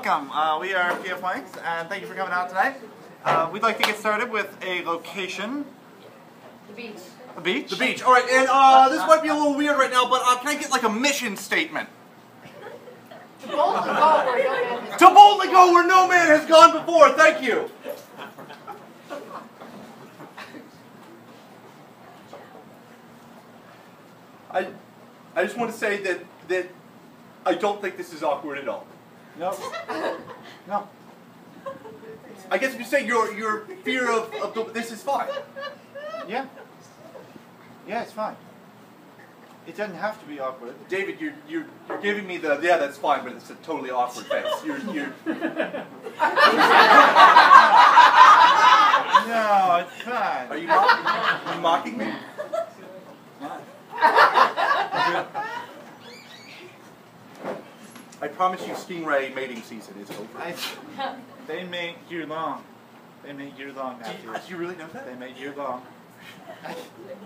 welcome. We are Wangs, and thank you for coming out tonight. We'd like to get started with a location. The beach. The beach? The beach. All right, and this might be a little weird right now, but can I get like a mission statement? To boldly go where no man has To boldly go where no man has gone before. Thank you. I just want to say that I don't think this is awkward at all. No. No. I guess if you say your fear of this is fine. Yeah. Yeah, it's fine. It doesn't have to be awkward. David, you're giving me the yeah, that's fine, but it's a totally awkward face. You're No, it's fine. Are you mocking me? Are you mocking me? I promise you, stingray mating season is over. They make year long. They make year long after. Do you really know that? They make year long.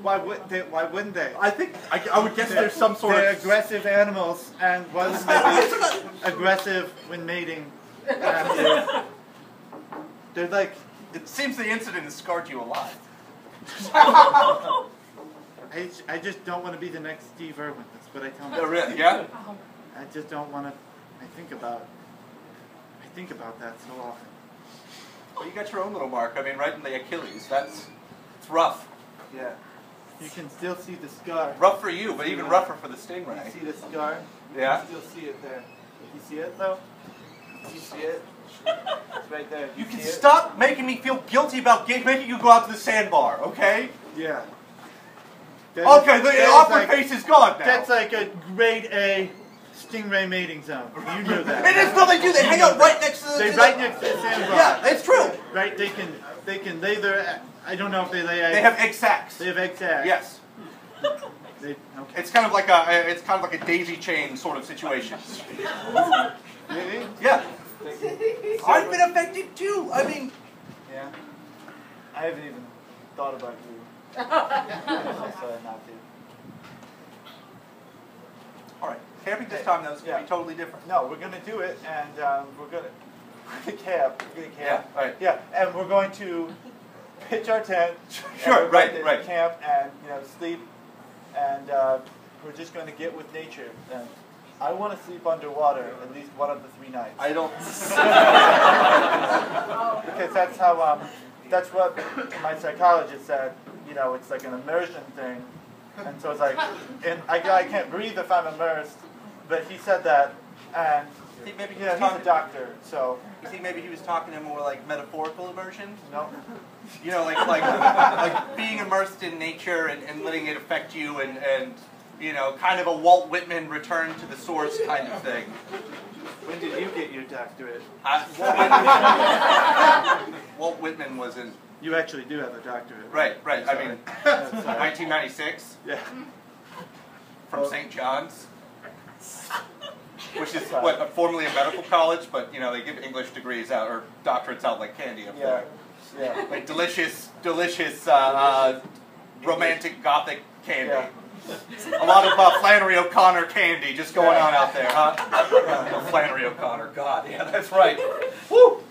Why wouldn't they? I think I would guess there's some sort They're of aggressive animals, and why wouldn't they be aggressive when mating? And they're like. It seems the incident has scarred you alive. I just don't want to be the next Steve Irwin. That's what I tell Oh, myself. really? Yeah? I just don't want to. I think about that so often. Well, you got your own little mark. I mean, right in the Achilles. It's rough. Yeah. You can still see the scar. Rough for you, but even rougher for the stingray. You see the scar? Yeah. You still see it there. You see it though? You see it? It's right there. You can see it? stop making me feel guilty about making you go out to the sandbar, okay? Yeah. Okay, the awkward face is gone now. That's like a grade A stingray mating zone. You know that. It is. No, they do. They hang out right next to the. They right next to the sandbar. Yeah, it's true. Right, they can lay their. I don't know if they lay eggs. They have egg sacs. They have egg sacs. Yes. Okay. It's kind of like a daisy chain sort of situation. Really? Yeah. I've been affected too. I mean. Yeah. I haven't even thought about you. I decided not to. All right. Camping this time though is going to be totally different. No, we're going to do it, and we're going to camp. We're going to camp. Yeah. Right. Yeah, and we're going to pitch our tent. Sure. Right. Camp and sleep, and we're just going to get with nature. And I want to sleep underwater at least one of the 3 nights. I don't. Because that's how. That's what my psychologist said. It's like an immersion thing, and so it's like, and I can't breathe if I'm immersed. But he said that, and You think maybe he's a doctor, so. You think maybe he was talking in more like metaphorical immersion? No. Like being immersed in nature and letting it affect you and kind of a Walt Whitman return to the source kind of thing. When did you get your doctorate? Walt Whitman was in. You actually do have a doctorate. Right. I mean, 1996. Yeah. From St. John's, which is formerly a medical college, but they give English degrees out or doctorates out like candy up there. Yeah. Like delicious, romantic gothic candy. Yeah. A lot of Flannery O'Connor candy just going on out there, huh? Flannery O'Connor, God, yeah, that's right. Woo!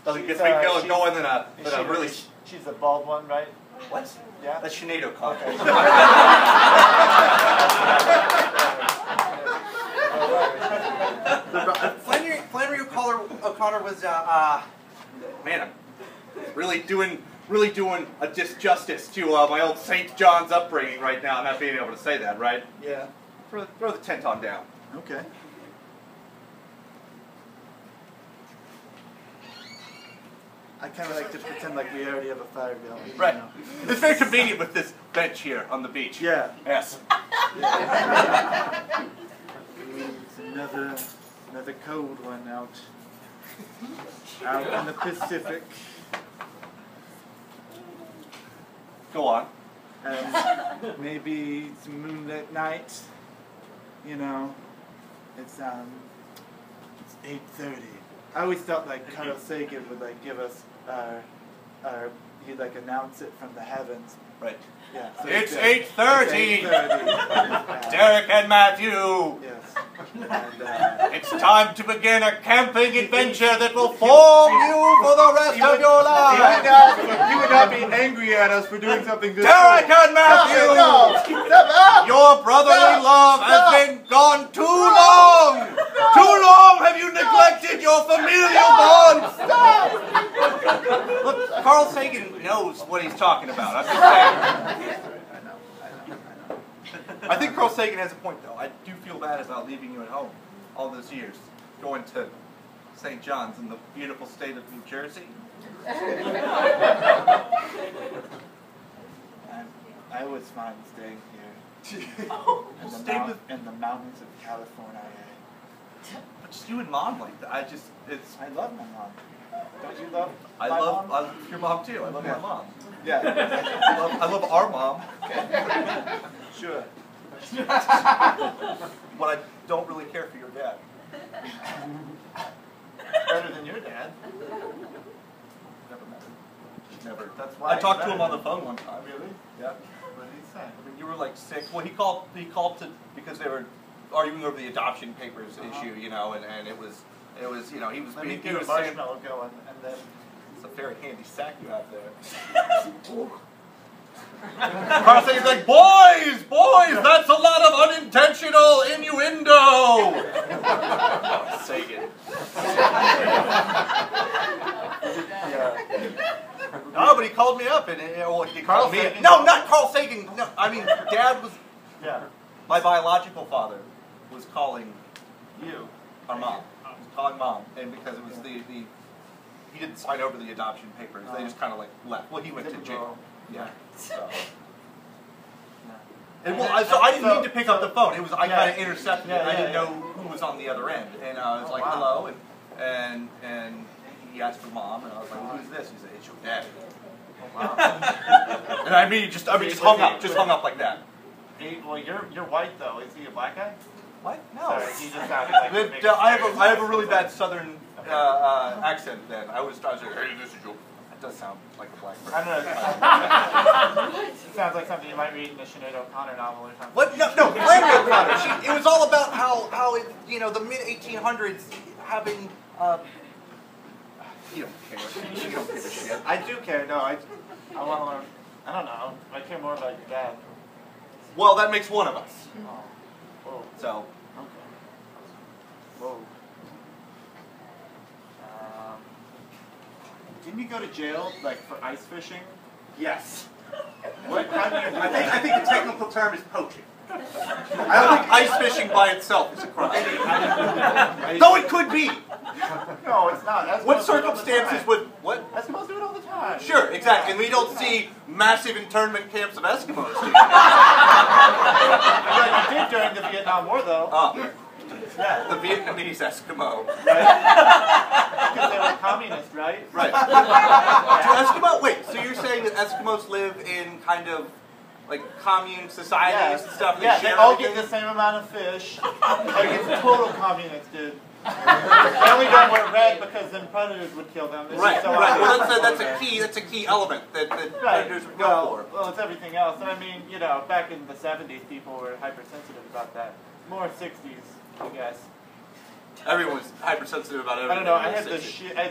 Doesn't get me feeling going than a really. She's the bald one, right? What? Yeah. That's Sinead O'Connor. Okay. Flannery O'Connor was man, I'm really doing a disjustice to my old St. John's upbringing right now, not being able to say that, right? Yeah. Throw the tent on down. Okay. I kind of like to pretend like we already have a fire going. Right. It's very convenient with this bench here on the beach. Yeah. Yes. It's another cold one out in the Pacific. Go on. And maybe it's a moonlit night. It's 8:30. I always thought like Carl Sagan would give us our he'd like announce it from the heavens. Right. Yeah. So It's he'd 8:30. It's 8:30. Derek and Matthew. Yes. And, it's time to begin a camping adventure that will form you for the rest of your life. You would not be angry at us for doing something this Derek and Matthew. No. Stop. Your brotherly love has been gone too long. Too long have you neglected your familial bonds. Look, Carl Sagan knows what he's talking about. I'm just saying. I think Carl Sagan has a point, though. I do feel bad about leaving you at home all those years, going to St. John's in the beautiful state of New Jersey. I was fine staying here. In the mountains of California. But just you and Mom like that. I love my mom. Don't you love I my love mom? your mom too. I love my mom. Yeah. I love our mom. Sure. But I don't really care for your dad. Better than your dad. Never met him. Never. That's why I talked to him on the phone one time. Really? Yeah. What did he say? I mean, you were like 6. Well, he called to because they were arguing over the adoption papers issue, you know, and it was you know, he was Let me being get a marshmallow going, and then it's a very handy sack you have there. Carl Sagan's like, boys, that's a lot of unintentional innuendo. Sagan. yeah. No, but he called me up and he Carl called me. Sagan? No, not Carl Sagan. No, I mean, Dad was. Yeah. My biological father was calling You. our mom. He was calling Mom, and because it was he didn't sign over the adoption papers. They just kind of like left. Well, he went to jail. Yeah. So. And so I didn't mean to pick up the phone. It was I kind of intercepted it. I didn't know who was on the other end, and I was like, "Hello," and he asked for Mom, and I was like, well, "Who's this?" He said, "It's your dad." Oh, wow. And I mean, just hung up like that. Well, you're white though. Is he a black guy? What? No. Sorry, he just sounded like a big I have a really bad Southern accent. Then I was like, "Hey, this is your." That does sound like a black person. I don't know. It sounds like something you might read in a Sinead O'Connor novel or something. What? No, Flannery O'Connor. It was all about how it, you know, the mid-1800s having. You don't care. You don't give a shit. I do care. No, I want to learn. I don't know. I care more about your dad. Well, that makes one of us. Oh. Whoa. So. Okay. Whoa. Didn't you go to jail, like, for ice fishing? Yes. What? How do you? I think the technical term is poaching. I don't think ice fishing by itself is a crime. Though it could be. No, it's not. Eskimos What do it all the circumstances time. would what? Eskimos do it all the time. Sure, exactly. And we don't see massive internment camps of Eskimos. Do we? Like you did during the Vietnam War, though. Yeah. The Vietnamese Eskimo. Right? Because they were communist, right? Right. Do Eskimo? Wait. So you're saying that Eskimos live in kind of like commune societies and stuff? Yeah, they share all everything? get the same amount of fish. Like it's total communist, dude. They only don't wear red because then predators would kill them. This Right, is so right. Well, obvious. that's a key element that Right. predators would go for. Well, it's everything else. And I mean, you know, back in the 70s, people were hypersensitive about that. More 60s, I guess. Everyone's hypersensitive about everything. I don't know. I had the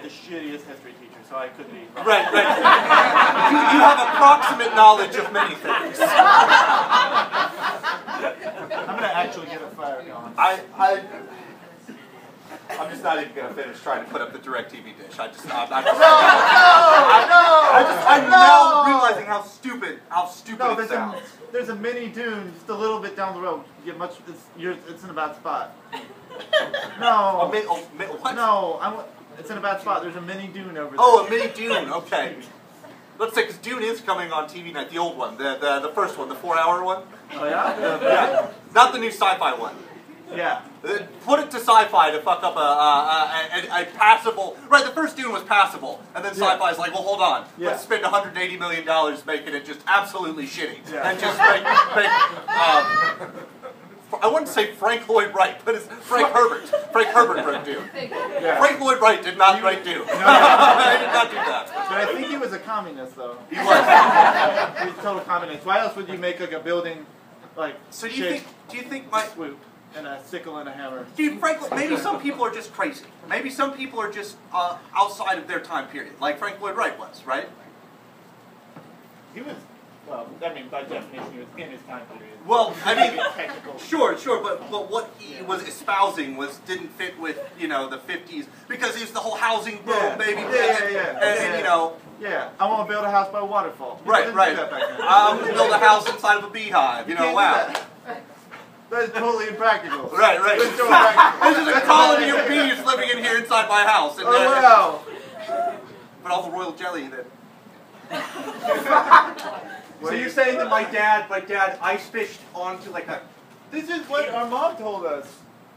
shittiest history teacher, so I couldn't be wrong. Right. You have approximate knowledge of many things. I'm gonna actually get a fire going. I'm just not even gonna finish trying to put up the DirecTV dish. I'm now realizing how stupid it sounds. There's a mini dune just a little bit down the road. You get much. It's in a bad spot. No. What? No, it's in a bad spot. There's a mini dune over there. Oh, a mini Dune. Okay. Let's say because Dune is coming on TV night, the old one, the first one, the 4-hour one. Oh yeah. Yeah. Not the new sci-fi one. Yeah. Put it to sci-fi to fuck up a passable. Right, the first Dune was passable, and then sci-fi's like, well, hold on, let's spend $180 million making it just absolutely shitty, and just make I wouldn't say Frank Lloyd Wright, but it's Frank Herbert. Frank Herbert wrote Dune. Yeah. Frank Lloyd Wright did not write Dune. No. He did not do that. But I think he was a communist, though. He was. He was a total communist. Why else would you make like a building, like So do you think my swoop and a sickle and a hammer? Dude, frankly, maybe some people are just crazy. Maybe some people are just outside of their time period, like Frank Lloyd Wright was, right? He was, well, I mean, by definition, he was in his time period. Well, I mean, technical. sure, but what he was espousing didn't fit with, you know, the 50s, because it's the whole housing boom, baby. And, you know. Yeah, I want to build a house by a waterfall. Right. I'm going to build a house inside of a beehive, you know, wow. That is totally impractical. Right. This is a colony of bees living in here inside my house. And, wow. But all the royal jelly that... So you're saying that my dad ice fished onto like a... This is what our mom told us.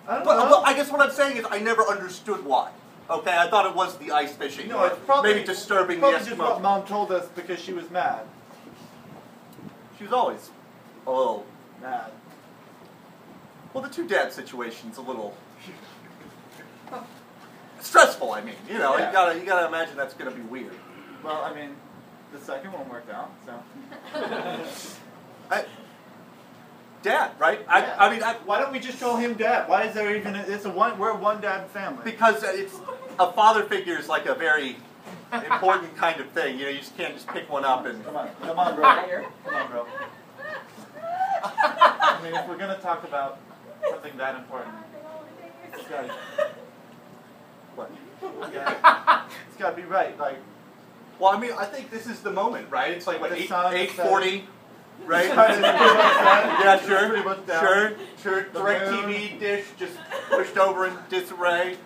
I don't know. Well, I guess what I'm saying is I never understood why. Okay, I thought it was the ice fishing. No, it's probably maybe disturbing probably the just Eskimo. what mom told us because she was mad. She was always a little mad. Well, the two dad situation's a little stressful. I mean, you know, Yeah. you gotta imagine that's gonna be weird. Well, I mean, the second one worked out, so. Dad, right? Yeah. I mean, why don't we just call him Dad? Why is there even? We're a one dad family. Because it's a father figure is like a very important kind of thing. You know, you just can't just pick one up and. Come on, bro. Come on, bro. I mean, if we're gonna talk about something that important, it's gotta. What? It's gotta be right, like. Well, I mean, I think this is the moment, right? It's like what, 8:40, right? Yeah, sure. DirecTV dish just pushed over in disarray.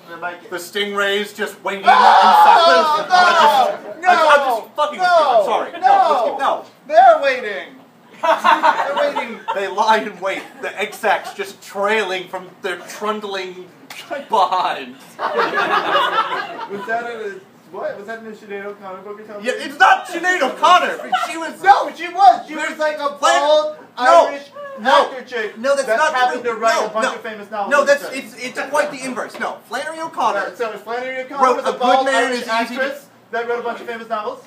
The stingrays just waiting in silence. I'm just fucking with you. I'm sorry. No. They're waiting. They're waiting. They lie in wait. The egg sacs just trailing from their trundling behind. Was that a... What? Was that in the Sinead O'Connor book or something? Yeah, it's not Sinead O'Connor. She was... No, she was. She was like a bald Irish actor chick. No, that's not happened true. to write a bunch of famous novels. No, it's quite the inverse. No, Flannery O'Connor. So Flannery O'Connor was a bald Irish actress that wrote a bunch of famous novels?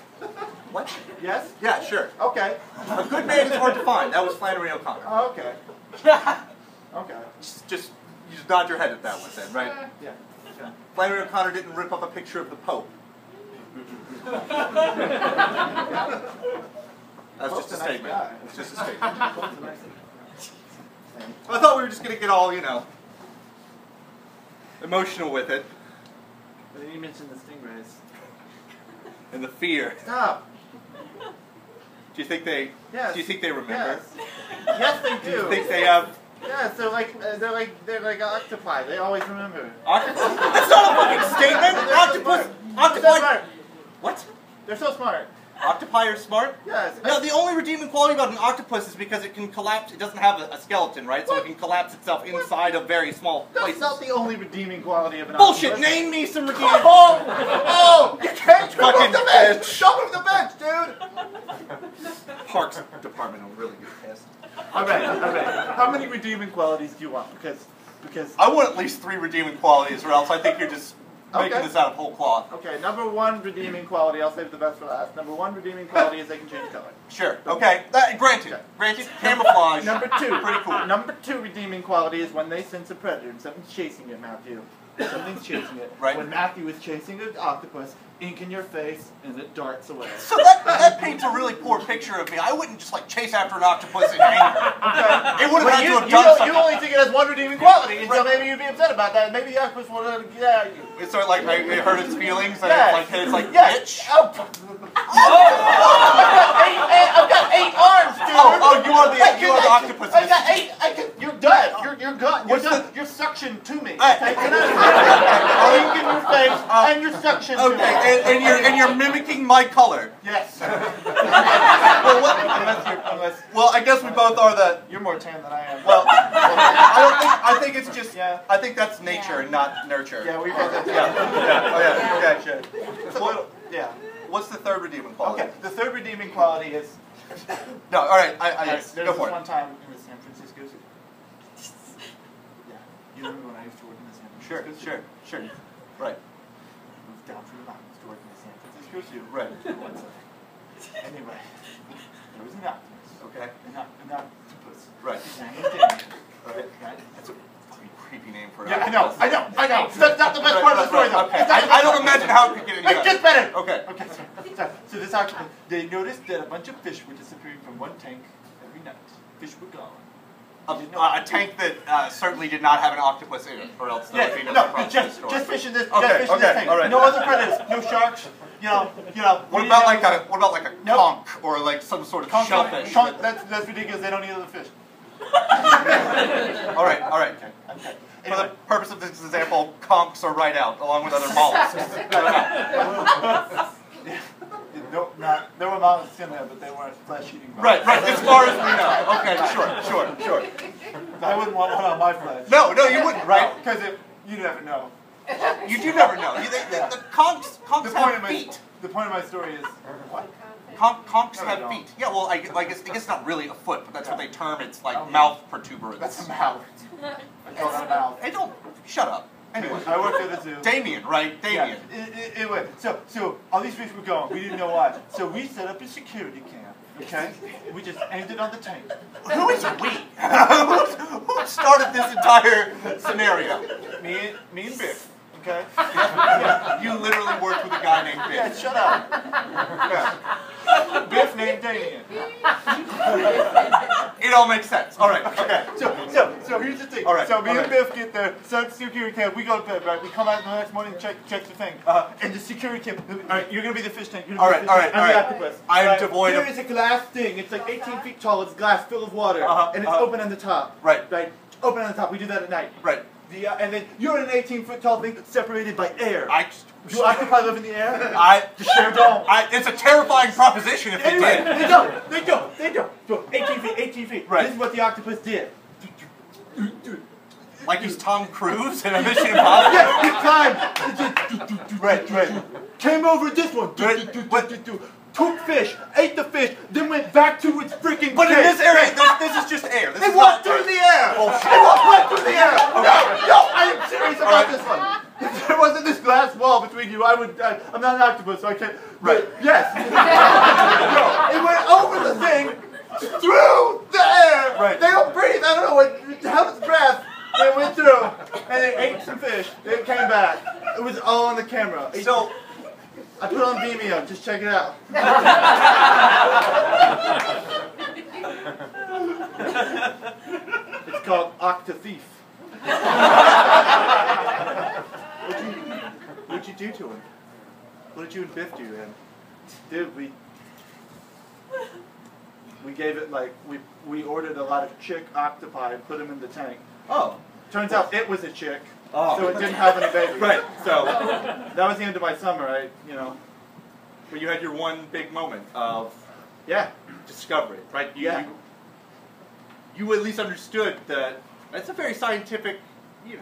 What? Yes? Yeah, sure. Okay. A good man is hard to find. That was Flannery O'Connor. Oh, okay. Okay. Just you just nod your head at that one then, right? Yeah. Flannery O'Connor didn't rip up a picture of the Pope. That's just a statement. It's just a statement. I thought we were just going to get all, you know, emotional with it. But then you mentioned the stingrays. And the fear. Stop. Do you think they? Yes. Do you think they remember? Yes. Yes, they do. Do you think they have? Yes, they're like octopi. They always remember. That's not a fucking statement. Octopi. What? They're so smart. Octopi are smart? Yes. No, the only redeeming quality about an octopus is because it can collapse. It doesn't have a skeleton, right? So it can collapse itself inside of very small places. That's not the only redeeming quality of an Bullshit! octopus. Name me some redeeming. Oh! You can't fucking the bench! Don't move the bench, dude! Parks Department will really get pissed. Alright. How many redeeming qualities do you want? Because I want at least 3 redeeming qualities, or else I think you're just making this out of whole cloth. Okay, number 1 redeeming quality, I'll save the best for last. Number 1 redeeming quality is they can change color. Sure. Okay. Granted. Camouflage. Number 2. Pretty cool. Number 2 redeeming quality is when they sense a predator and something's chasing it, Matthew. Something's chasing it. Right. When Matthew is chasing an octopus, ink in your face, and it darts away. So that paints a really poor picture of me. I wouldn't just like chase after an octopus in anger. Okay. It would have had to have done something. You only think it has 1 redeeming quality, so maybe you'd be upset about that. Maybe the octopus wanted to get at you. It's sort of like it hurt its feelings, and Yes. it's like Yes. bitch. Oh. I've got 8 arms, dude. Oh, you are the octopus. I got 8. You're done. You're gone. You're suctioned to me. Ink in your face, and you're suctioned to me. Okay, and you're mimicking my color. Yes. Well, I guess we both are the. You're more tan than I am. Well, I think it's just. Yeah. I think that's nature and not nurture. Yeah, we both have Yeah. Oh yeah. Okay. Sure. It's a little. Yeah. What's the third redeeming quality? Okay. The third redeeming quality is. No. All right. There's Go this for it. one time in the San Francisco You remember when I used to work in the San Sure. Francisco? Right. Moved down from the mountains to work in the San Francisco Zoo. Right. Anyway, there was an octopus. Okay. An octopus. Right. His name was Danny. Right. That's a fucking creepy name for it. Yeah, I know. That's not the best part of the story, though. Okay. I don't imagine how it could get any better. It gets better. Okay. So this octopus, they noticed that a bunch of fish were disappearing from one tank every night. Fish were gone. A tank that certainly did not have an octopus in it, or else there would be no surprise to the story. just fish in this. Okay, Just fish in this tank. all right. No other predators. No sharks. What about like a conch or like some sort of shellfish? That's ridiculous. They don't eat other fish. All right. Okay. For the purpose of this example, conchs are right out, along with other mollusks. No, there were mollusks in there, but they weren't flesh-eating mollusks. Right, as far as we know. Okay, sure. I wouldn't want one on my flesh. No, you wouldn't, right? Because you never know. You do never know. The conchs have feet. The point of my story is what? Conchs have feet. Yeah, well, I guess not really a foot, but that's what they term its like mouth protuberance. That's a mouth. I call that a mouth. Hey, don't shut up. Anyway, I worked at the zoo. Damien, right? Damien. Yeah. Anyway, so all these fish were gone. We didn't know why. So we set up a security cam. Okay? We just aimed it on the tank. Who is we? Who started this entire scenario? Me and Biff. Okay? You literally worked with a guy named Biff. Yeah, shut up. Yeah. Biff named Damien. It all makes sense. All right. Okay. So here's the thing. All right. So me and Biff get there, set up the security cam. We go to bed, right? We come out the next morning and check the thing. And the security cam. All right, you're gonna be the fish tank. All right. I'm the octopus. I am devoid of. Here is a glass thing. It's like 18 feet tall. It's glass filled with water, and it's open on the top. Right. Open on the top. We do that at night. Right. And then you're in an 18-foot tall thing that's separated by air. Do octopi live in the air? The sure don't. It's a terrifying proposition if anyway, they did. They don't. So 18 feet. Right. This is what the octopus did. Like he's Tom Cruise in a Mission Impossible? Yeah, he climbed. Right. Came over this one. Took fish, ate the fish, then went back to its freaking But in cage. this area, this is just air. They walked through the air! They walked right through the air! No, I am serious about this one. If there wasn't this glass wall between you, I'm not an octopus, so I can't. Right. Yes. No, it went over the thing, through the air. Right. They don't breathe. I don't know what the hell is breath. They went through, and they ate some fish. They came back. It was all on the camera. So, I put it on Vimeo. Just check it out. It's called Octothief. What'd you do to him? What did you and Biff do to him? Dude, we gave it like we ordered a lot of chick octopi and put them in the tank. oh. Turns out it was a chick, Oh. so it didn't have any babies. Right. So, That was the end of my summer. but you had your one big moment of Yeah. discovery, right? Yeah. You at least understood that it's a very scientific, Yeah,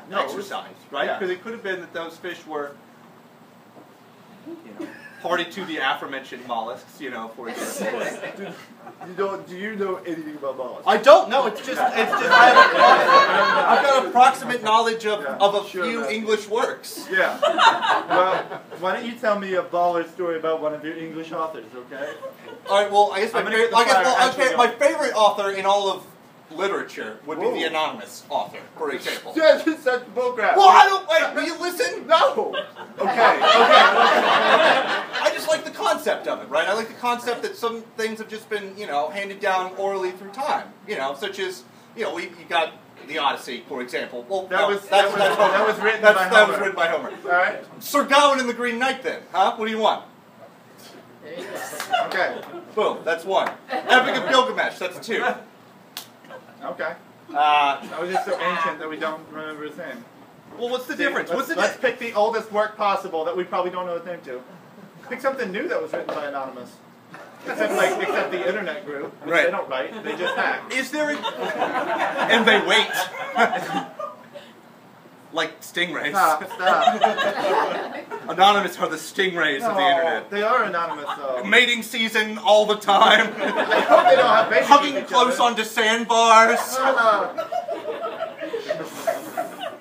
no, it was- exercise, right? yeah. Because it could have been that those fish were, party to the aforementioned mollusks, for example. Do you know anything about mollusks? I don't know. It's just I've got approximate knowledge of a few man. English works. Yeah. Well, why don't you tell me a baller story about one of your English authors, okay? All right. Well, I guess I'm gonna get the fire my favorite author in all of literature would be Whoa. the anonymous author, for example. That's just such bullcrap. Well, I don't. Wait, will you listen? No. Okay. I just like the concept of it, right? I like the concept that some things have just been, handed down orally through time. Such as, you got the Odyssey, for example. Well, That was written by Homer. That was written by Homer. All right. Sir Gawain and the Green Knight, then, huh? What do you want? There you go. Okay. Boom, that's one. Epic of Gilgamesh, that's two. Okay. That was just so ancient that we don't remember his name. Well, what's the difference? Let's pick the oldest work possible that we probably don't know his name to. Pick something new that was written by anonymous. Except the internet group. Which Right. They don't write. They just hack. Is there and they wait. Like stingrays. Stop. Anonymous are the stingrays of the internet. They are anonymous, though. Mating season all the time. I hope they don't have babies with Hugging each close other. onto sandbars.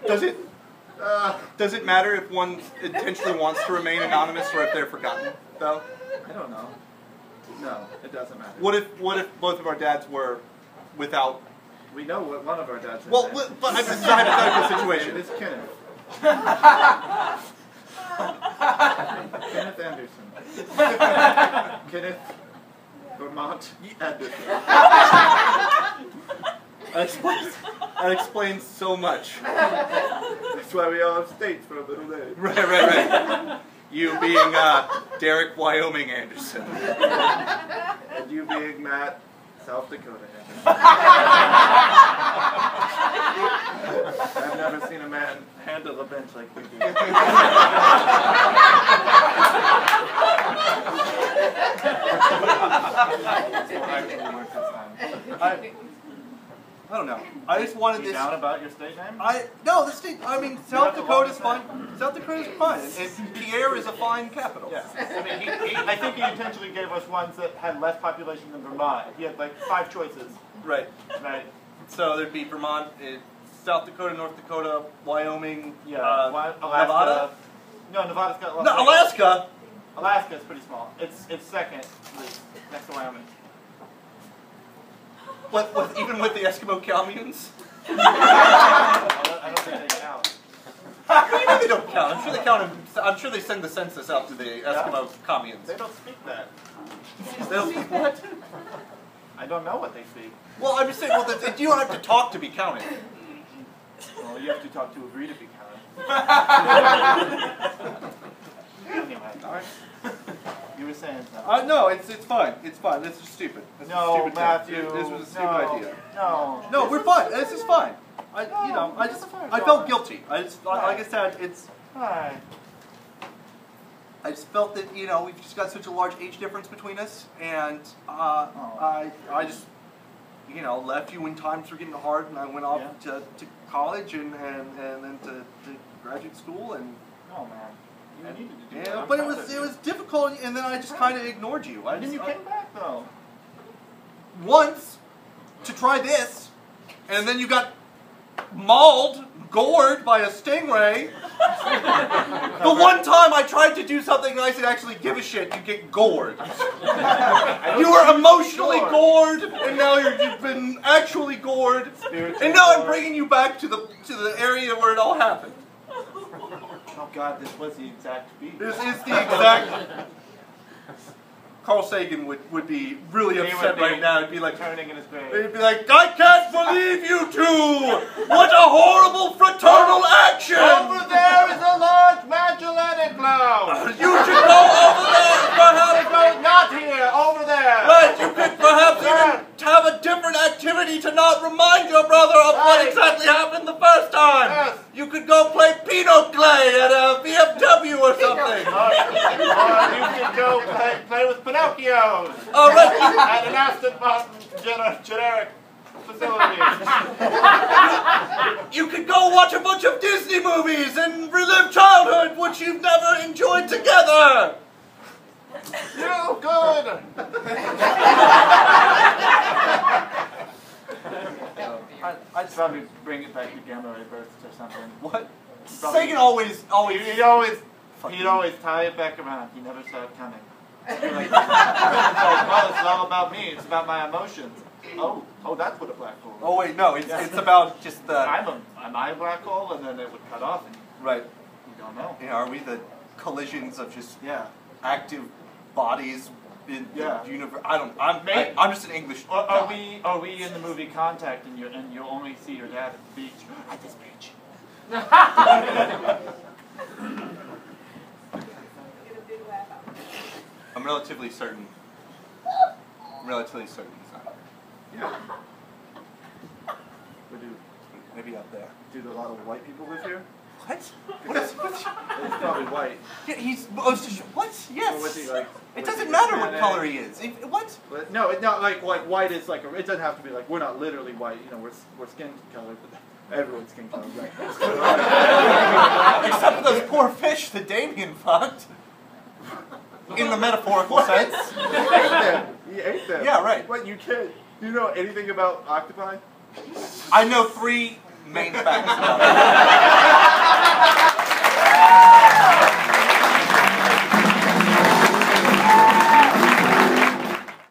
Does it matter if one intentionally wants to remain anonymous or if they're forgotten, though? I don't know. No, it doesn't matter. What if both of our dads were without? We know what one of our dads is. Well, but I'm just a hypothetical situation. It's Kenneth. Kenneth Anderson. Kenneth Vermont Anderson. That explains so much. That's why we all have states for a middle name. Right. You being Derek Wyoming Anderson. And you being Matt South Dakota Anderson. I've never seen a man handle a bench like you do. I don't know. I just wanted You this. down about your state name? No, the state. I mean, South Dakota's fine. South Dakota's fine, and Pierre is a fine capital. Yeah. I mean, I think he intentionally gave us ones that had less population than Vermont. He had like 5 choices. Right. Right. So there'd be Vermont, South Dakota, North Dakota, Wyoming, Yeah. Alaska. Nevada. No, Nevada's got. No, Alaska. Alaska's pretty small. It's second, next to Wyoming. Even with the Eskimo communes? I don't think they count. Maybe they don't count. I'm sure they count. I'm sure they send the census out to the Eskimo communes. They don't speak that. They don't speak what? I don't know what they speak. Well, I'm just saying. Well, you don't have to talk to be counted. Well, you have to talk to agree to be counted. Anyway, you were saying something. No, it's fine. It's fine. This is stupid. This No, is stupid Matthew. This was a stupid idea. No, we're fine. This is fine. I felt guilty. Like I said, Hi. I just felt that we've just got such a large age difference between us, and I just left you when times were getting hard, and I went off to college and then to graduate school, and Oh man, you needed to do that. but it was difficult, and then I just kind of ignored you. And then you came back though. Once to try this, and then you got mauled, gored by a stingray. The one time I tried to do something nice and actually give a shit, you get gored. You were emotionally gored, and now you've been actually gored, and now I'm bringing you back to the area where it all happened. Oh God, this was the exact beat. This is the exact. Carl Sagan would be really upset right now. He'd be like, turning in his grave. He'd be like, I can't believe you two! What a horrible fraternal action! Over there is a large Magellanic cloud! You should go over there, perhaps! Not here, over there! Right, you could perhaps even have a different activity to not remind your brother of what exactly happened the first time! Yes. You could go play Pinot Clay at a VFW or something! Or you could go play with Pinocchios! Oh, right. At an Aston Martin generic facility. You could go watch a bunch of Disney movies and relive childhood, which you've never enjoyed together! You good! I'd probably bring it back to gamma ray bursts or something. What? Sagan always. He'd always tie it back around. He never saw it coming. Like, well, it's all about me. It's about my emotions. Oh, that's what a black hole is. Oh wait, no, it's about just the. Am I a black hole? And then it would cut off, and right. You don't know. Yeah, are we the collisions of just active bodies in the universe? I'm just an English. Are we in the movie Contact, and you only see your dad at the beach? At this beach. I'm relatively certain he's not. Yeah. We do. Maybe up there. Do a lot of white people live here? What? What is? He's probably white. Yeah, he's. What? Yes. Or was he like? It doesn't matter what color he is. What? No, it's not like white is like. It doesn't have to be like. We're not literally white. You know, we're skin color, but everyone's skin color, right? Except for those poor fish that Damien fucked. In the metaphorical sense. He ate them. Yeah, right. What, you can't. Do you know anything about octopi? I know 3 main facts about it.